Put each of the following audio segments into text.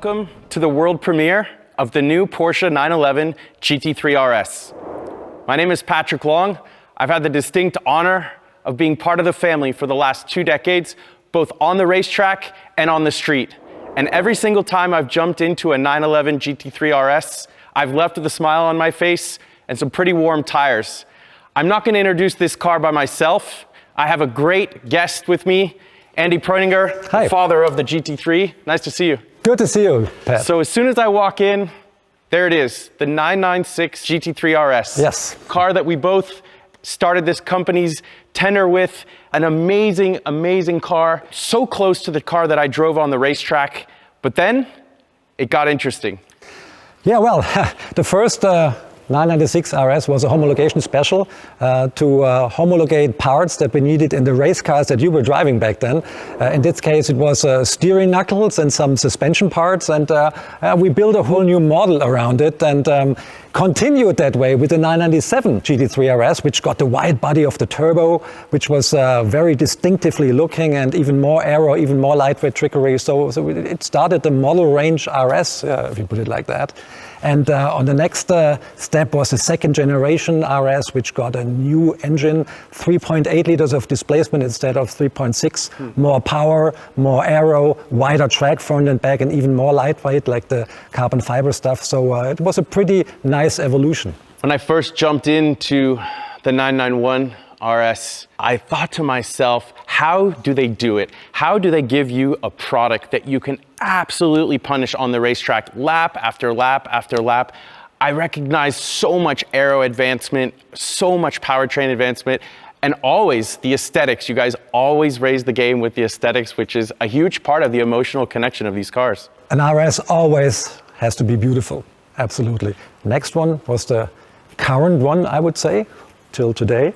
Welcome to the world premiere of the new Porsche 911 GT3 RS. My name is Patrick Long. I've had the distinct honor of being part of the family for the last 2 decades, both on the racetrack and on the street. And every single time I've jumped into a 911 GT3 RS, I've left with a smile on my face and some pretty warm tires. I'm not going to introduce this car by myself. I have a great guest with me, Andy Preuninger, Hi. Father of the GT3. Nice to see you. Good to see you, Pat. So as soon as I walk in, there it is, the 996 GT3 RS. Yes. Car that we both started this company's tenure with. An amazing, amazing car. So close to the car that I drove on the racetrack. But then it got interesting. Yeah, well, the first 996 RS was a homologation special to homologate parts that we needed in the race cars that you were driving back then. In this case, it was steering knuckles and some suspension parts, and we built a whole new model around it and continued that way with the 997 GT3 RS, which got the wide body of the turbo, which was very distinctively looking, and even more aero, even more lightweight trickery. So it started the model range RS, if you put it like that. And on the next step was the second generation RS, which got a new engine, 3.8 liters of displacement instead of 3.6, more power, more aero, wider track front and back, and even more lightweight, like the carbon fiber stuff. So it was a pretty nice evolution. When I first jumped into the 991 RS, I thought to myself, how do they do it? How do they give you a product that you can absolutely punish on the racetrack lap after lap after lap? I recognize so much aero advancement, so much powertrain advancement, and always the aesthetics. You guys always raise the game with the aesthetics, which is a huge part of the emotional connection of these cars. An RS always has to be beautiful, absolutely. Next one was the current one, I would say, till today.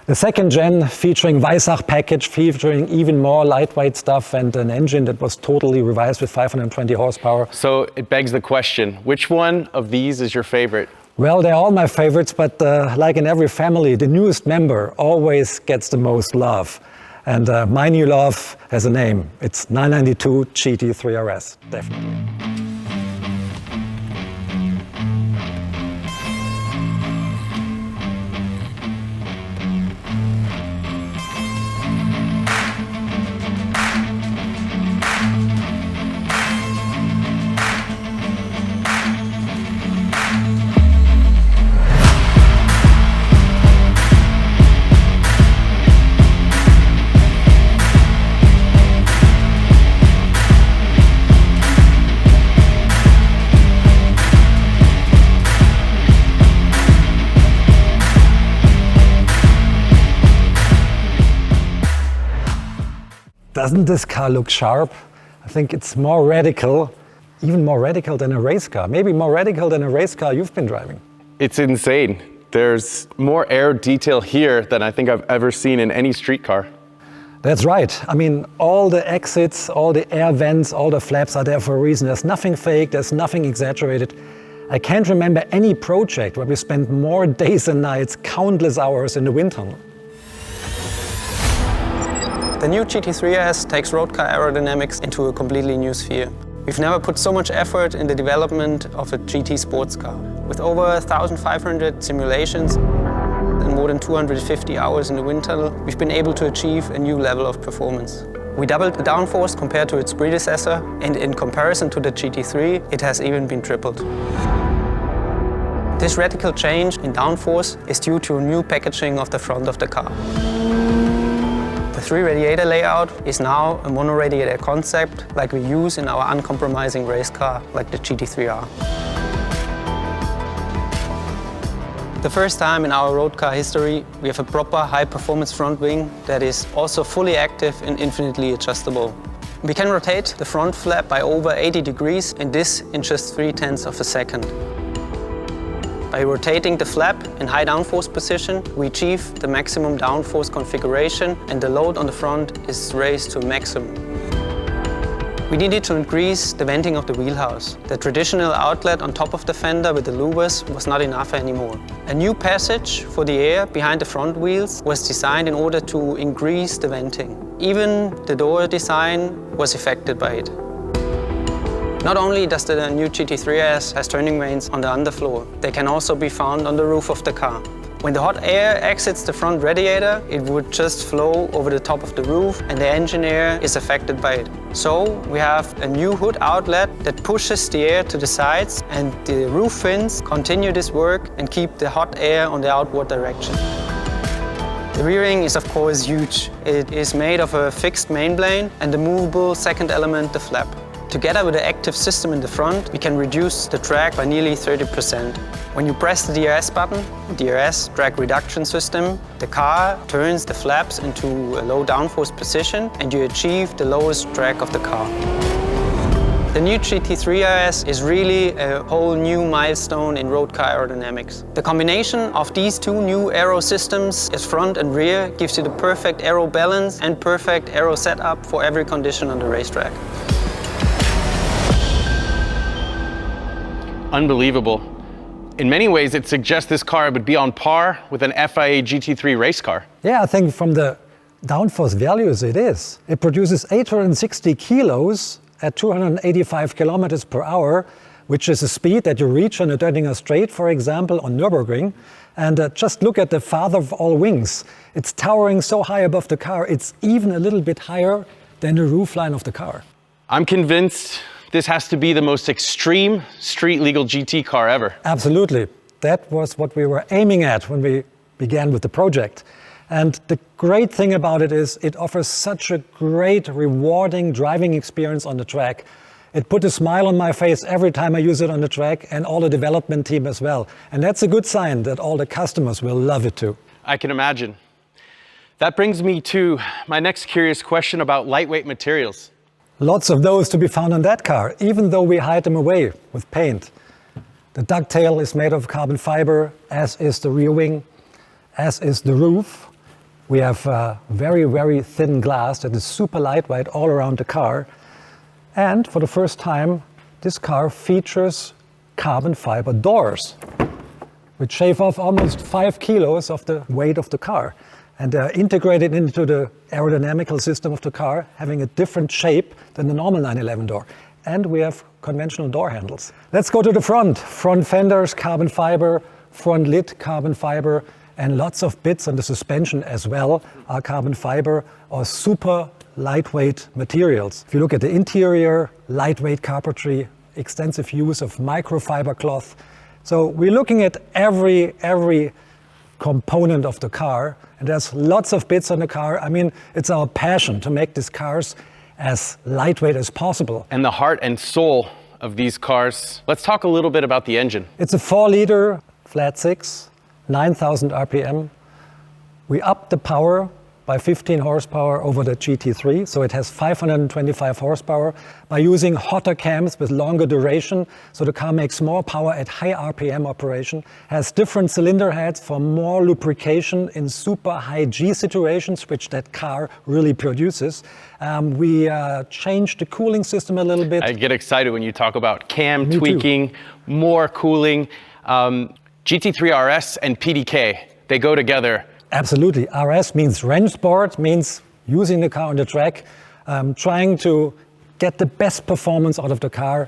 The second gen featuring Weissach package, featuring even more lightweight stuff and an engine that was totally revised with 520 horsepower. So it begs the question, which one of these is your favorite? Well, they're all my favorites, but like in every family, the newest member always gets the most love. And my new love has a name. It's 992 GT3 RS, definitely. Doesn't this car look sharp? I think it's more radical, even more radical than a race car. Maybe more radical than a race car you've been driving. It's insane. There's more aero detail here than I think I've ever seen in any street car. That's right. I mean, all the exits, all the air vents, all the flaps are there for a reason. There's nothing fake, there's nothing exaggerated. I can't remember any project where we spent more days and nights, countless hours in the wind tunnel. The new GT3 RS takes road car aerodynamics into a completely new sphere. We've never put so much effort in the development of a GT sports car. With over 1,500 simulations and more than 250 hours in the wind tunnel, we've been able to achieve a new level of performance. We doubled the downforce compared to its predecessor, and in comparison to the GT3, it has even been tripled. This radical change in downforce is due to a new packaging of the front of the car. The 3-radiator layout is now a mono-radiator concept like we use in our uncompromising race car, like the GT3 R. The first time in our road car history, we have a proper high-performance front wing that is also fully active and infinitely adjustable. We can rotate the front flap by over 80 degrees, and this in just 0.3 of a second. By rotating the flap in high downforce position, we achieve the maximum downforce configuration, and the load on the front is raised to a maximum. We needed to increase the venting of the wheelhouse. The traditional outlet on top of the fender with the louvers was not enough anymore. A new passage for the air behind the front wheels was designed in order to increase the venting. Even the door design was affected by it. Not only does the new GT3 RS has turning vanes on the underfloor, they can also be found on the roof of the car. When the hot air exits the front radiator, it would just flow over the top of the roof and the engine air is affected by it. So we have a new hood outlet that pushes the air to the sides, and the roof fins continue this work and keep the hot air on the outward direction. The rear wing is of course huge. It is made of a fixed main plane and the movable second element, the flap. Together with the active system in the front, we can reduce the drag by nearly 30%. When you press the DRS button, DRS, drag reduction system, the car turns the flaps into a low downforce position and you achieve the lowest drag of the car. The new GT3 RS is really a whole new milestone in road car aerodynamics. The combination of these two new aero systems, as front and rear, gives you the perfect aero balance and perfect aero setup for every condition on the racetrack. Unbelievable. In many ways, it suggests this car would be on par with an FIA GT3 race car. Yeah, I think from the downforce values it is. It produces 860 kilos at 285 kilometers per hour, which is a speed that you reach on a Döttinger Straight, for example, on Nürburgring. And just look at the father of all wings. It's towering so high above the car, it's even a little bit higher than the roofline of the car. I'm convinced this has to be the most extreme street-legal GT car ever. Absolutely. That was what we were aiming at when we began with the project. And the great thing about it is it offers such a great, rewarding driving experience on the track. It put a smile on my face every time I use it on the track, and all the development team as well. And that's a good sign that all the customers will love it too. I can imagine. That brings me to my next curious question about lightweight materials. Lots of those to be found on that car, even though we hide them away with paint. The ducktail is made of carbon fiber, as is the rear wing, as is the roof. We have very, very thin glass that is super lightweight all around the car. And for the first time, this car features carbon fiber doors, which shave off almost 5 kilos of the weight of the car. And they're integrated into the aerodynamical system of the car, having a different shape than the normal 911 door. And we have conventional door handles. Let's go to the front. Front fenders, carbon fiber, front lid, carbon fiber, and lots of bits on the suspension as well are carbon fiber or super lightweight materials. If you look at the interior, lightweight carpentry, extensive use of microfiber cloth. So we're looking at every component of the car, and there's lots of bits on the car. I mean, it's our passion to make these cars as lightweight as possible. And the heart and soul of these cars. Let's talk a little bit about the engine. It's a 4-liter flat six, 9,000 RPM. We upped the power by 15 horsepower over the GT3, so it has 525 horsepower by using hotter cams with longer duration, so the car makes more power at high RPM operation, has different cylinder heads for more lubrication in super high G situations, which that car really produces. We changed the cooling system a little bit. I get excited when you talk about cam tweaking, more cooling. GT3 RS and PDK, they go together. Absolutely. RS means range sport, means using the car on the track, trying to get the best performance out of the car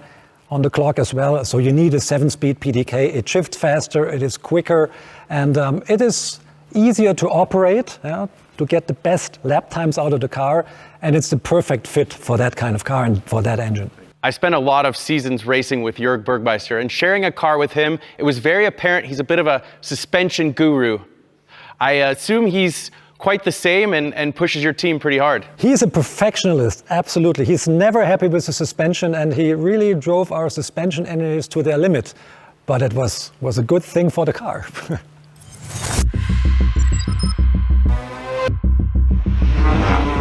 on the clock as well. So you need a 7-speed PDK. It shifts faster, it is quicker, and it is easier to operate, to get the best lap times out of the car. And it's the perfect fit for that kind of car and for that engine. I spent a lot of seasons racing with Jörg Bergmeister, and sharing a car with him, it was very apparent he's a bit of a suspension guru. I assume he's quite the same and pushes your team pretty hard. He's a perfectionist, absolutely. He's never happy with the suspension, and he really drove our suspension engineers to their limit. But it was a good thing for the car.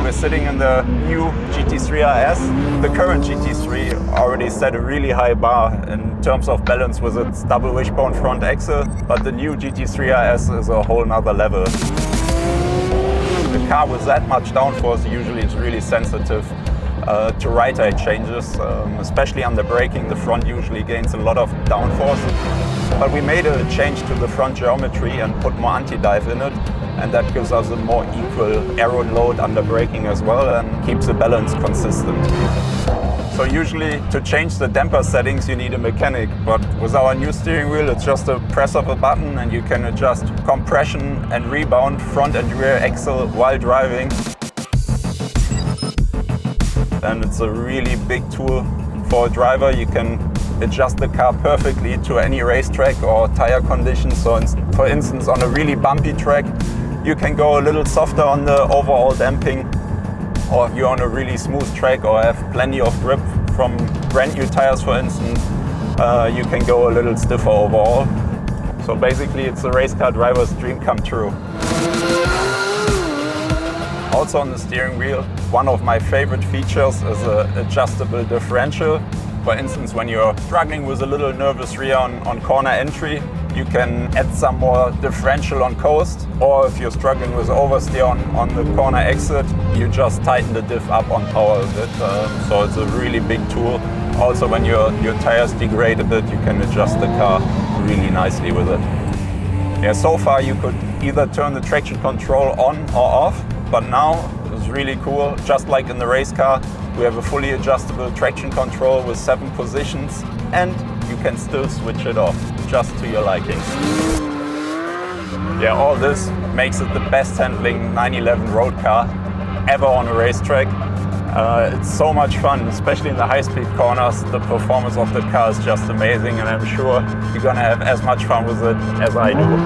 We're sitting in the new GT3 RS. The current GT3 already set a really high bar in terms of balance with its double wishbone front axle, but the new GT3 RS is a whole nother level. The car with that much downforce usually is really sensitive to right height changes, especially under braking. The front usually gains a lot of downforce. But we made a change to the front geometry and put more anti-dive in it, and that gives us a more equal aero load under braking as well and keeps the balance consistent. So So usually to change the damper settings you need a mechanic, but with our new steering wheel it's just a press of a button and you can adjust compression and rebound, front and rear axle while driving. And it's a really big tool for a driver. You can adjust the car perfectly to any racetrack or tire conditions. So for instance, on a really bumpy track, you can go a little softer on the overall damping, or if you're on a really smooth track or have plenty of grip from brand new tires, for instance, you can go a little stiffer overall. So basically it's a race car driver's dream come true. Also on the steering wheel, one of my favorite features is an adjustable differential. For instance, when you're struggling with a little nervous rear on corner entry, you can add some more differential on coast, or if you're struggling with oversteer on the corner exit, you just tighten the diff up on power a bit. So it's a really big tool. Also when your tires degrade a bit, you can adjust the car really nicely with it. Yeah, so far you could either turn the traction control on or off, but now it's really cool. Just like in the race car, we have a fully adjustable traction control with 7 positions, and you can still switch it off, just to your liking. Yeah, all this makes it the best handling 911 road car ever on a racetrack. It's so much fun, especially in the high-speed corners. The performance of the car is just amazing, and I'm sure you're gonna have as much fun with it as I do.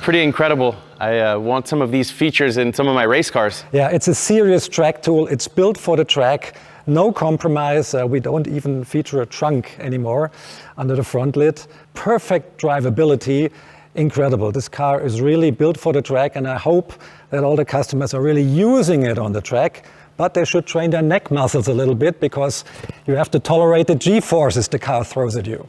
Pretty incredible. I want some of these features in some of my race cars. Yeah, it's a serious track tool. It's built for the track. No compromise. We don't even feature a trunk anymore under the front lid. Perfect drivability. Incredible. This car is really built for the track, and I hope that all the customers are really using it on the track. But they should train their neck muscles a little bit, because you have to tolerate the G-forces the car throws at you.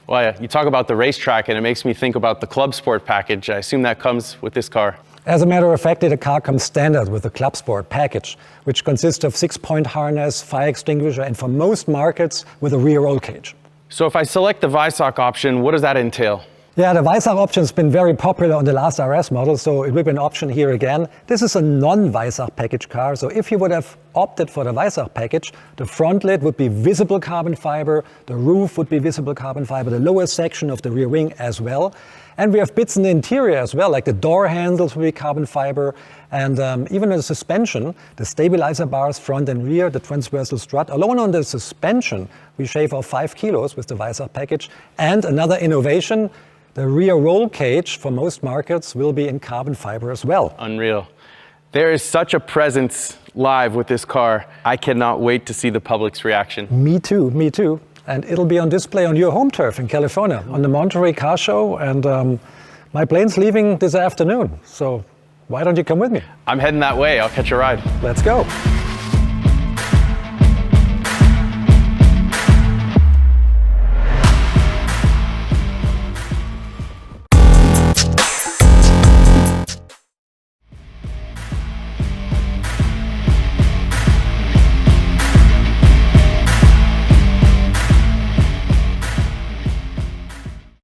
Well, yeah, you talk about the racetrack and it makes me think about the Club Sport package. I assume that comes with this car. As a matter of fact, the car comes standard with the Club Sport package, which consists of 6-point harness, fire extinguisher, and for most markets with a rear roll cage. So if I select the Weissach option, what does that entail? Yeah, the Weissach option has been very popular on the last RS model, so it will be an option here again. This is a non-Weissach package car, so if you would have opted for the Weissach package, the front lid would be visible carbon fiber, the roof would be visible carbon fiber, the lower section of the rear wing as well. And we have bits in the interior as well, like the door handles will be carbon fiber, and even the suspension, the stabilizer bars front and rear, the transversal strut. Alone on the suspension, we shave off 5 kilos with the Weissach package. And another innovation, the rear roll cage for most markets will be in carbon fiber as well. Unreal. There is such a presence live with this car. I cannot wait to see the public's reaction. Me too, me too. And it'll be on display on your home turf in California, on the Monterey Car Show. And my plane's leaving this afternoon. So why don't you come with me? I'm heading that way. I'll catch a ride. Let's go.